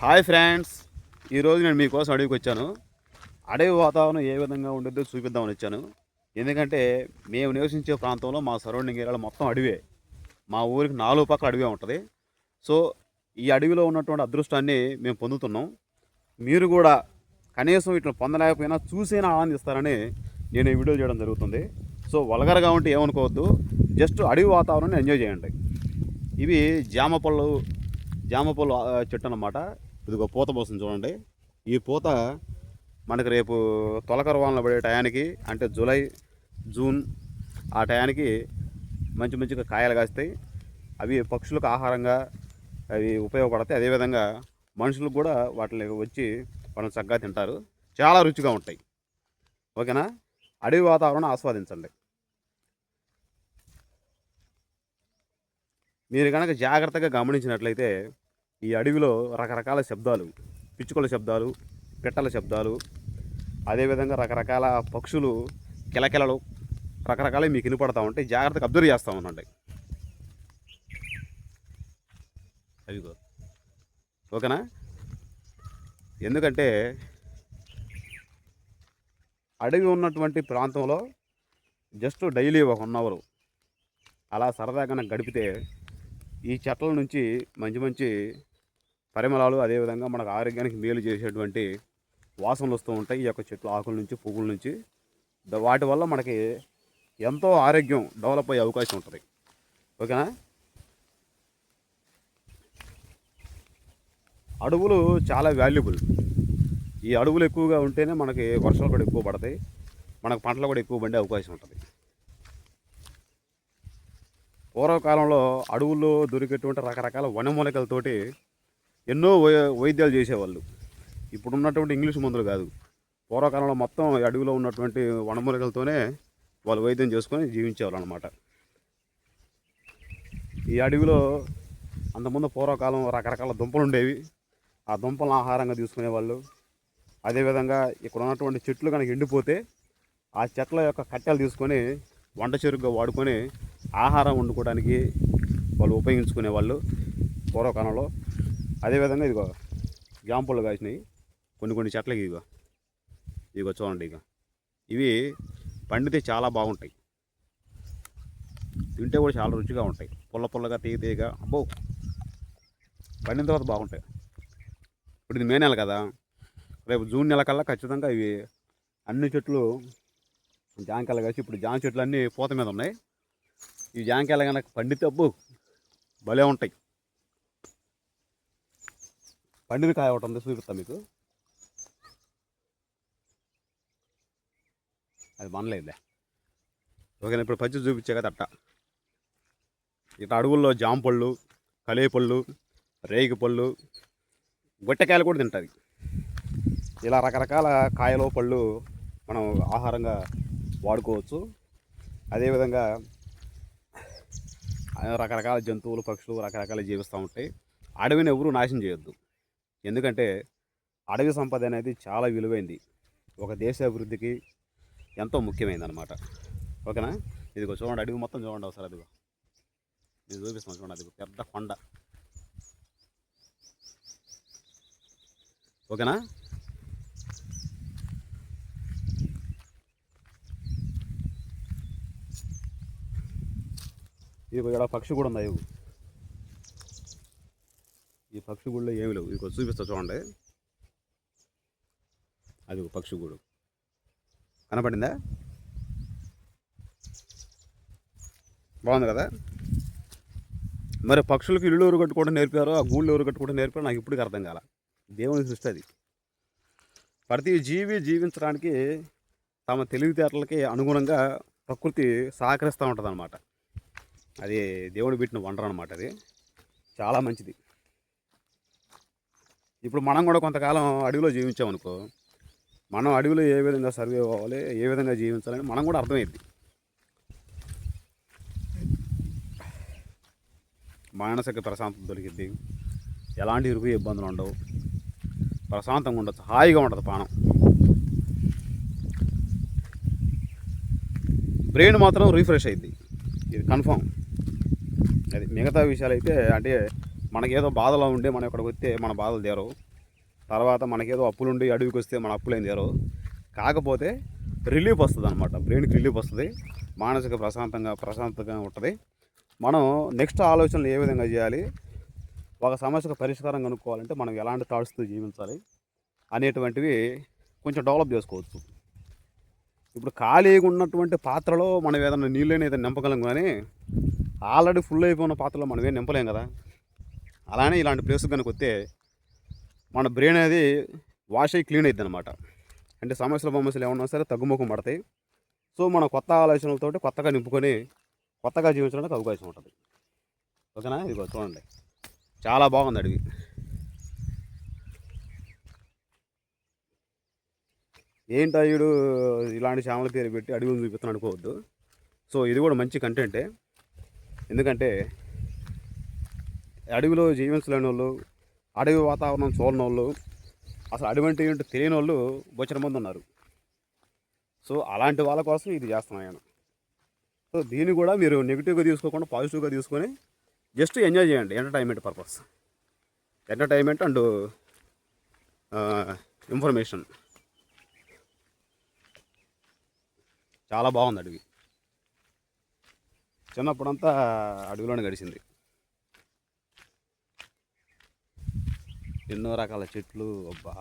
Hi friends, ఈరోజు నేను మీకోసం అడవికి వచ్చాను. అడవి వాతావరణం ఏ విధంగా ఉండేదో చూపిద్దామని వచ్చాను. ఎందుకంటే మేము నివసించే ప్రాంతంలో మా సరౌండింగ్ ఏరియాలో మొత్తం అడవే. మా ఊరికి 4 పక్కల అడవే ఉంటుంది. సో ఈ అడవిలో ఉన్నటువంటి అదృష్టాన్ని మేము పొందుతున్నాం. మీరు కూడా కనీసం ఇట్లా పొందలేకపోయినా చూసైనా ఆనందిస్తారని నేను ఈ వీడియో చేయడం జరుగుతుంది. సో వల్గర్గా ఉంటే ఏమనుకోవద్దు, జస్ట్ అడవి వాతావరణాన్ని ఎంజాయ్ చేయండి. ఇవి జామపళ్ళు చెట్టు అన్నమాట. ఇదిగో పూత పోస్తుంది చూడండి. ఈ పూత మనకి రేపు తొలకర వానలు పడే టయానికి, అంటే జూలై జూన్ ఆ టయానికి మంచిగా కాయలు కాస్తాయి. అవి పక్షులకు ఆహారంగా అవి ఉపయోగపడతాయి. అదేవిధంగా మనుషులకు కూడా వాటిని వచ్చి మనం చక్కగా తింటారు. చాలా రుచిగా ఉంటాయి. ఓకేనా? అడవి వాతావరణం ఆస్వాదించండి. మీరు కనుక జాగ్రత్తగా గమనించినట్లయితే ఈ అడవిలో రకరకాల శబ్దాలు, పిచ్చుకల శబ్దాలు, పిట్టల శబ్దాలు, అదేవిధంగా రకరకాల పక్షులు కిలకిలలు రకరకాలవి మీకు వినపడతా ఉంటాయి. జాగ్రత్తగా అబ్జర్వ్ చేస్తూ ఉండండి. అవిగో, ఓకేనా? ఎందుకంటే అడవి ఉన్నటువంటి ప్రాంతంలో జస్ట్ డైలీ ఒక 1 అవర్ అలా సరదాగా గడిపితే ఈ చెట్ల నుంచి మంచి పరిమళాలు, అదేవిధంగా మనకు ఆరోగ్యానికి మేలు చేసేటువంటి వాసనలు వస్తూ ఉంటాయి. ఈ యొక్క చెట్ల ఆకుల నుంచి, పువ్వుల నుంచి. వాటి వల్ల మనకి ఎంతో ఆరోగ్యం డెవలప్ అయ్యే అవకాశం ఉంటుంది. ఓకేనా? అడవులు చాలా వాల్యుబుల్. ఈ అడవులు ఎక్కువగా ఉంటేనే మనకి వర్షాలు కూడా ఎక్కువ పడతాయి, మనకు పంటలు కూడా ఎక్కువ పండే అవకాశం ఉంటుంది. పూర్వకాలంలో అడవుల్లో దొరికేటువంటి రకరకాల వనమూలికలతోటి ఎన్నో వైద్యాలు చేసేవాళ్ళు. ఇప్పుడున్నటువంటి ఇంగ్లీష్ మందులు కాదు. పూర్వకాలంలో మొత్తం అడవిలో ఉన్నటువంటి వనమూలికలతోనే వాళ్ళు వైద్యం చేసుకొని జీవించేవాళ్ళు అనమాట. ఈ అడవిలో అంతకుముందు పూర్వకాలం రకరకాల దుంపలు ఉండేవి. ఆ దుంపలను ఆహారంగా తీసుకునేవాళ్ళు. అదేవిధంగా ఇక్కడ ఉన్నటువంటి చెట్లు కనుక ఎండిపోతే ఆ చెట్ల యొక్క కట్టెలు తీసుకొని వంట చెరుగ్గా వాడుకొని ఆహారం వండుకోవడానికి వాళ్ళు ఉపయోగించుకునేవాళ్ళు పూర్వకాలంలో. అదేవిధంగా ఇదిగో జాంపళ్ళు కాసినాయి కొన్ని చెట్లకి. ఇదిగో చూడండి. ఇవి పండితే చాలా బాగుంటాయి, తింటే కూడా చాలా రుచిగా ఉంటాయి. పుల్లగా తీయగా అబ్బో, పండిన తర్వాత బాగుంటాయి. ఇప్పుడు ఇది మే నెల కదా, రేపు జూన్ నెల కల్లా ఖచ్చితంగా ఇవి అన్ని చెట్లు జాంకాయలు కాసి, ఇప్పుడు జామ చెట్లు అన్నీ పూత మీద ఉన్నాయి. ఈ జాంకాయలు కనుక పండితే అబ్బో భలే ఉంటాయి. పండిన కాయ ఒకటి ఉంది, చూపిస్తా మీకు. అది మనలేదులే. ఓకేనా? ఇప్పుడు పచ్చి చూపించాక తట్ట. ఇట్లా అడవుల్లో జాంపళ్ళు, కలేపళ్ళు, రేగి పళ్ళు, గొట్టెకాయలు కూడా తింటుంది. ఇలా రకరకాల కాయలు, పళ్ళు మనం ఆహారంగా వాడుకోవచ్చు. అదేవిధంగా రకరకాల జంతువులు, పక్షులు రకరకాల జీవిస్తూ ఉంటాయి. అడవిని ఎవరూ నాశనం చేయొద్దు. ఎందుకంటే అడవి సంపద అనేది చాలా విలువైంది, ఒక దేశ అభివృద్ధికి ఎంతో ముఖ్యమైనది అనమాట. ఓకేనా? ఇదిగో చూడండి, అడవి మొత్తం చూడండి ఒకసారి. అదిగో నేను చూపిస్తాను చూడండి, అదిగో పెద్ద కొండ. ఓకేనా? ఇదిగో ఇక్కడ పక్షి కూడా ఉంది. ఈ పక్షి గూడులో ఏమి లేవు. ఇదిగో చూపిస్తా చూడండి. అది ఒక పక్షి గూడు కనపడిందా? బాగుంది కదా? మరి పక్షులకు ఇల్లు ఎవరు కట్టుకోవడం నేర్పారో, ఆ గూళ్ళు ఎవరు కట్టుకోవడం నేర్పారో నాకు ఇప్పటికీ అర్థం కాల. దేవుని సృష్టి అది. ప్రతి జీవి జీవించడానికి తమ తెలివితేటలకి అనుగుణంగా ప్రకృతి సహకరిస్తూ ఉంటుంది అన్నమాట. అది దేవుడు పెట్టిన వండర్ అనమాట. అది చాలా మంచిది. ఇప్పుడు మనం కూడా కొంతకాలం అడవిలో జీవించామనుకో, మనం అడవిలో ఏ విధంగా సర్వే అవ్వాలి, ఏ విధంగా జీవించాలని మనం కూడా అర్థమైంది. మానసిక ప్రశాంతత దొరికిద్ది, ఎలాంటి ఇరుకు ఇబ్బందులు ఉండవు, ప్రశాంతంగా ఉండొచ్చు, హాయిగా ఉండదు పానం. బ్రెయిన్ మాత్రం రీఫ్రెష్ అయింది, ఇది కన్ఫామ్. అది మిగతా విషయాలు అయితే అంటే మనకేదో బాధలో ఉండే మనం ఇక్కడికి వస్తే మన బాధలు తీరవు. తర్వాత మనకేదో అప్పులుండి అడవికి వస్తే మన అప్పులేం తీరవు. కాకపోతే రిలీఫ్ వస్తుంది అనమాట, బ్రెయిన్కి రిలీఫ్ వస్తుంది, మానసిక ప్రశాంతంగా ఉంటుంది. మనం నెక్స్ట్ ఆలోచనలు ఏ విధంగా చేయాలి, ఒక సమస్యకు పరిష్కారం కనుక్కోవాలంటే మనం ఎలాంటి థాట్స్తో జీవించాలి అనేటువంటివి కొంచెం డెవలప్ చేసుకోవచ్చు. ఇప్పుడు ఖాళీగా ఉన్నటువంటి పాత్రలో మనం ఏదైనా నీళ్ళని ఏదైనా నింపగలం, కానీ ఆల్రెడీ ఫుల్ అయిపోయిన పాత్రలో మనం ఏం నింపలేం కదా. అలానే ఇలాంటి ప్లేస్కి కనుక వస్తే మన బ్రెయిన్ అనేది వాష్ అయ్యి క్లీన్ అవుతుంది అనమాట. అంటే సమస్యలు ఏమన్నా సరే తగ్గుముఖం పడతాయి. సో మనం కొత్త ఆలోచనలతోటి కొత్తగా నింపుకొని కొత్తగా జీవించడానికి అవకాశం ఉంటుంది. ఓకేనా? ఇది చూడండి, చాలా బాగుంది అడవి. ఏంటి వీడు ఇలాంటి ఛానల్ పేరు పెట్టి అడవిని చూపిస్తాను అనుకోవద్దు. సో ఇది కూడా మంచి కంటెంటే. ఎందుకంటే అడవిలో జీవించలేని వాళ్ళు, అడవి వాతావరణం చూడని వాళ్ళు, అసలు అడవి అంటే ఏంటో తెలియని వాళ్ళు బొచ్చర మంది ఉన్నారు. సో అలాంటి వాళ్ళ కోసం ఇది చేస్తున్నాను నేను. సో దీన్ని కూడా మీరు నెగిటివ్గా తీసుకోకుండా పాజిటివ్గా తీసుకొని జస్ట్ ఎంజాయ్ చేయండి. Entertainment purpose, entertainment and information. చాలా బాగుంది అడవి. చిన్నప్పుడంతా అడవిలోనే గడిచింది. ఎన్నో రకాల చెట్లు. అబ్బా,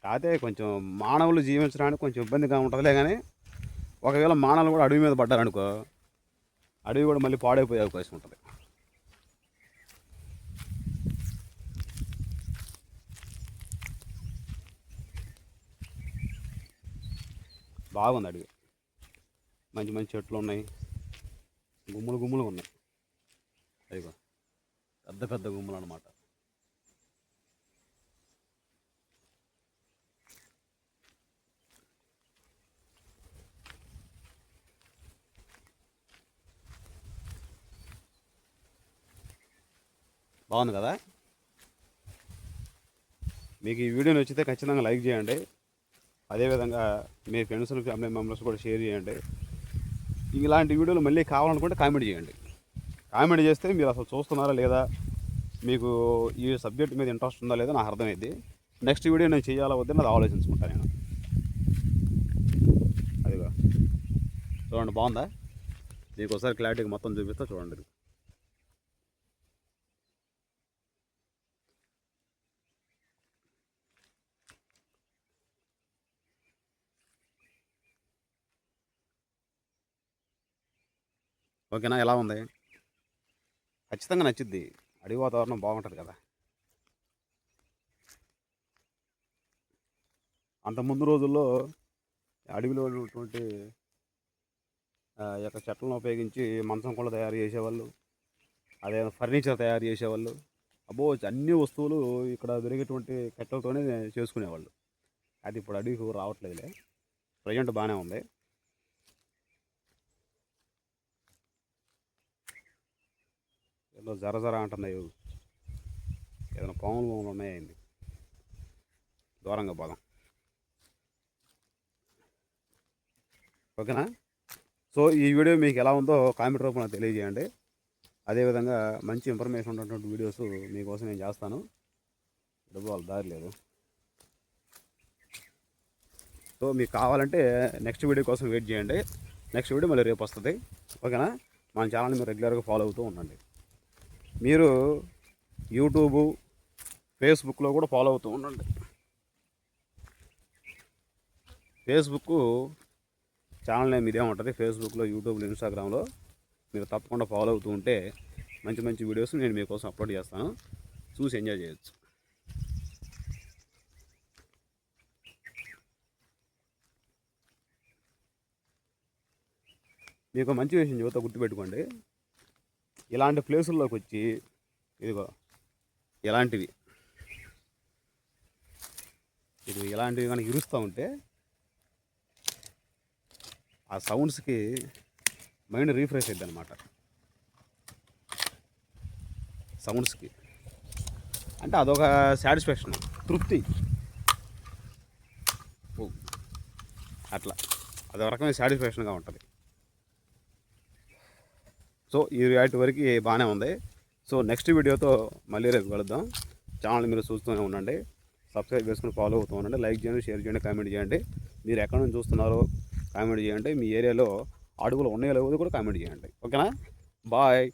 కాకపోతే కొంచెం మానవులు జీవించడానికి కొంచెం ఇబ్బందిగా ఉంటుందిలే, కానీ ఒకవేళ మానవులు కూడా అడవి మీద పడ్డారనుకో, అడవి కూడా మళ్ళీ పాడైపోయే అవకాశం ఉంటుంది. బాగుంది అడవి, మంచి మంచి చెట్లు ఉన్నాయి, గుమ్ములు ఉన్నాయి. అదిగో పెద్ద పెద్ద గుమ్ములు అన్నమాట. బాగుంది కదా. మీకు ఈ వీడియో నచ్చితే ఖచ్చితంగా లైక్ చేయండి. అదేవిధంగా మీ ఫ్రెండ్స్ ఫ్యామిలీ మెంబర్స్ కూడా షేర్ చేయండి. ఇలాంటి వీడియోలు మళ్ళీ కావాలనుకుంటే కామెంట్ చేయండి. కామెంట్ చేస్తే మీరు అసలు చూస్తున్నారా లేదా, మీకు ఈ సబ్జెక్ట్ మీద ఇంట్రెస్ట్ ఉందా లేదా నాకు అర్థమైంది. నెక్స్ట్ వీడియో నేను చేయాలా వద్దని అది ఆలోచించుకుంటాను నేను. అదిగో చూడండి, బాగుందా? మీకు ఒకసారి క్లారిటీగా మొత్తం చూపిస్తా చూడండి. ఓకేనా? ఎలా ఉంది? ఖచ్చితంగా నచ్చుద్ది. అడవి వాతావరణం బాగుంటుంది కదా. అంతకుముందు రోజుల్లో అడవిలో ఉన్నటువంటి యొక్క చెట్లను ఉపయోగించి మంచం కూడా తయారు చేసేవాళ్ళు, అదే ఫర్నిచర్ తయారు చేసేవాళ్ళు. అబ్బో, అన్ని వస్తువులు ఇక్కడ దొరికేటువంటి కట్టెలతోనే చేసుకునేవాళ్ళు. అది ఇప్పుడు అడవికి రావట్లేదులే, ప్రజెంట్ బాగానే ఉంది. ఏదో జర అంటున్నాయి, ఏదైనా పాములు ఉన్నాయండి, దూరంగా పోదాం. ఓకేనా? సో ఈ వీడియో మీకు ఎలా ఉందో కామెంట్ రూపంలో తెలియజేయండి. అదేవిధంగా మంచి ఇన్ఫర్మేషన్ ఉన్నటువంటి వీడియోస్ మీకోసం నేను చేస్తాను. డబ్బు దారి లేదు. సో మీకు కావాలంటే నెక్స్ట్ వీడియో కోసం వెయిట్ చేయండి. నెక్స్ట్ వీడియో మళ్ళీ రేపు వస్తుంది. ఓకేనా? మన ఛానల్ని మీరు రెగ్యులర్గా ఫాలో అవుతూ ఉండండి. మీరు యూట్యూబు, ఫేస్బుక్లో కూడా ఫాలో అవుతూ ఉండండి. ఫేస్బుక్ ఛానల్ నేమ్ ఇదే ఉంటుంది. ఫేస్బుక్లో, యూట్యూబ్లో, ఇన్స్టాగ్రామ్లో మీరు తప్పకుండా ఫాలో అవుతూ ఉంటే మంచి మంచి వీడియోస్ నేను మీకోసం అప్లోడ్ చేస్తాను, చూసి ఎంజాయ్ చేయొచ్చు. మీకు మంచి విషయం చెబుతా, గుర్తుపెట్టుకోండి. ఇలాంటి ప్లేసుల్లోకి వచ్చి ఇదిగో ఇలాంటివి కనుక ఇరుస్తూ ఉంటే ఆ సౌండ్స్కి మైండ్ రీఫ్రెష్ అవుతుంది అనమాట. సౌండ్స్కి అంటే అదొక సాటిస్ఫాక్షన్, తృప్తి. అట్లా అదొక రకమైన సాటిస్ఫాక్షన్గా ఉంటుంది. సో ఈ వాటి వరకు బాగానే ఉంది. సో నెక్స్ట్ వీడియోతో మళ్ళీ రేపు కలుద్దాం. ఛానల్ మీరు చూస్తూనే ఉండండి. సబ్స్క్రైబ్ చేసుకుని ఫాలో అవుతూ ఉండండి. లైక్ చేయండి, షేర్ చేయండి, కామెంట్ చేయండి. మీరు ఎక్కడ నుంచి చూస్తున్నారో కామెంట్ చేయండి. మీ ఏరియాలో అడవులు ఉన్నాయో లేవో కూడా కామెంట్ చేయండి. ఓకేనా? బాయ్.